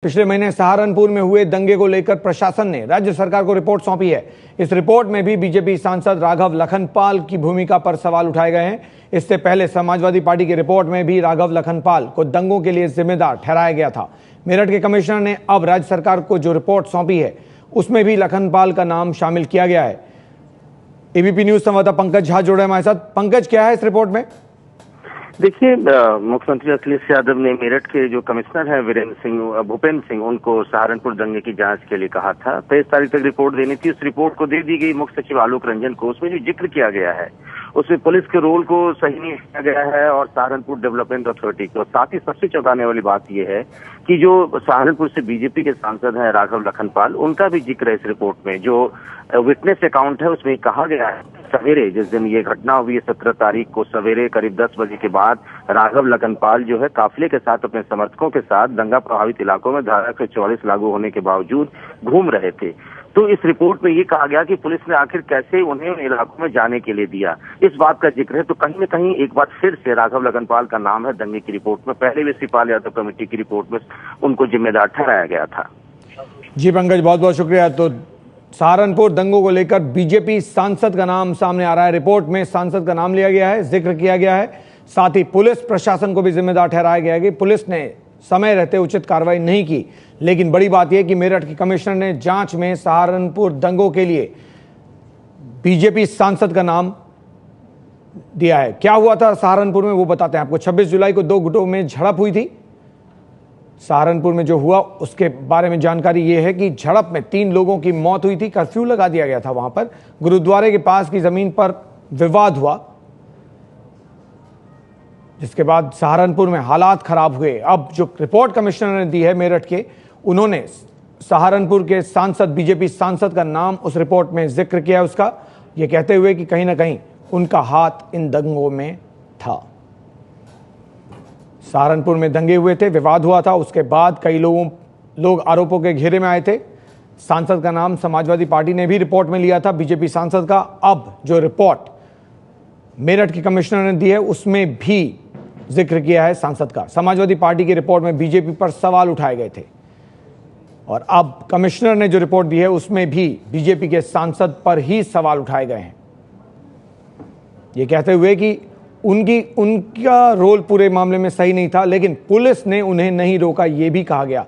पिछले महीने सहारनपुर में हुए दंगे को लेकर प्रशासन ने राज्य सरकार को रिपोर्ट सौंपी है। इस रिपोर्ट में भी बीजेपी सांसद राघव लखनपाल की भूमिका पर सवाल उठाए गए हैं। इससे पहले समाजवादी पार्टी की रिपोर्ट में भी राघव लखनपाल को दंगों के लिए जिम्मेदार ठहराया गया था। मेरठ के कमिश्नर ने अब राज्य सरकार को जो रिपोर्ट सौंपी है उसमें भी लखनपाल का नाम शामिल किया गया है। एबीपी न्यूज संवाददाता पंकज झा जुड़े हमारे साथ। पंकज, क्या है इस रिपोर्ट में? देखिए, मुख्यमंत्री अखिलेश यादव ने मेरठ के जो कमिश्नर हैं भूपेंद्र सिंह उनको सहारनपुर दंगे की जांच के लिए कहा था। 23 तारीख तक रिपोर्ट देनी थी। उस रिपोर्ट को दे दी गई मुख्य सचिव आलोक रंजन को। उसमें जो जिक्र किया गया है उसमें पुलिस के रोल को सही नहीं किया गया है और सहारनपुर डेवलपमेंट अथॉरिटी को। साथ ही सबसे चौंकाने वाली बात यह है कि जो सहारनपुर से बीजेपी के सांसद हैं राघव लखनपाल, उनका भी जिक्र है इस रिपोर्ट में। जो विटनेस अकाउंट है उसमें कहा गया है सवेरे, जिस दिन ये घटना हुई है 17 तारीख को सवेरे करीब 10 बजे के बाद राघव लखनपाल जो है काफिले के साथ अपने समर्थकों के साथ दंगा प्रभावित इलाकों में धारा 144 लागू होने के बावजूद घूम रहे थे। तो इस रिपोर्ट में ये कहा गया कि पुलिस ने आखिर कैसे उन्हें उन इलाकों में जाने के लिए दिया, इस बात का जिक्र है। तो कहीं न कहीं एक बार फिर से राघव लखनपाल का नाम है दंगे की रिपोर्ट में। पहले भी शिवपाल यादव कमेटी की रिपोर्ट में उनको जिम्मेदार ठहराया गया था। जी पंकज, बहुत बहुत शुक्रिया। तो सहारनपुर दंगों को लेकर बीजेपी सांसद का नाम सामने आ रहा है। रिपोर्ट में सांसद का नाम लिया गया है, जिक्र किया गया है। साथ ही पुलिस प्रशासन को भी जिम्मेदार ठहराया गया है कि पुलिस ने समय रहते उचित कार्रवाई नहीं की। लेकिन बड़ी बात यह कि मेरठ के कमिश्नर ने जांच में सहारनपुर दंगों के लिए बीजेपी सांसद का नाम दिया है। क्या हुआ था सहारनपुर में वो बताते हैं आपको। 26 जुलाई को 2 गुटों में झड़प हुई थी। सहारनपुर में जो हुआ उसके बारे में जानकारी यह है कि झड़प में 3 लोगों की मौत हुई थी। कर्फ्यू लगा दिया गया था। वहां पर गुरुद्वारे के पास की जमीन पर विवाद हुआ, जिसके बाद सहारनपुर में हालात खराब हुए। अब जो रिपोर्ट कमिश्नर ने दी है मेरठ के, उन्होंने सहारनपुर के सांसद, बीजेपी सांसद का नाम उस रिपोर्ट में जिक्र किया उसका, ये कहते हुए कि कहीं ना कहीं उनका हाथ इन दंगों में था। सहारनपुर में दंगे हुए थे, विवाद हुआ था। उसके बाद कई लोग आरोपों के घेरे में आए थे। सांसद का नाम समाजवादी पार्टी ने भी रिपोर्ट में लिया था, बीजेपी सांसद का। अब जो रिपोर्ट मेरठ के कमिश्नर ने दी है उसमें भी जिक्र किया है सांसद का। समाजवादी पार्टी की रिपोर्ट में बीजेपी पर सवाल उठाए गए थे और अब कमिश्नर ने जो रिपोर्ट दी है उसमें भी बीजेपी के सांसद पर ही सवाल उठाए गए हैं, ये कहते हुए कि उनका रोल पूरे मामले में सही नहीं था, लेकिन पुलिस ने उन्हें नहीं रोका, यह भी कहा गया।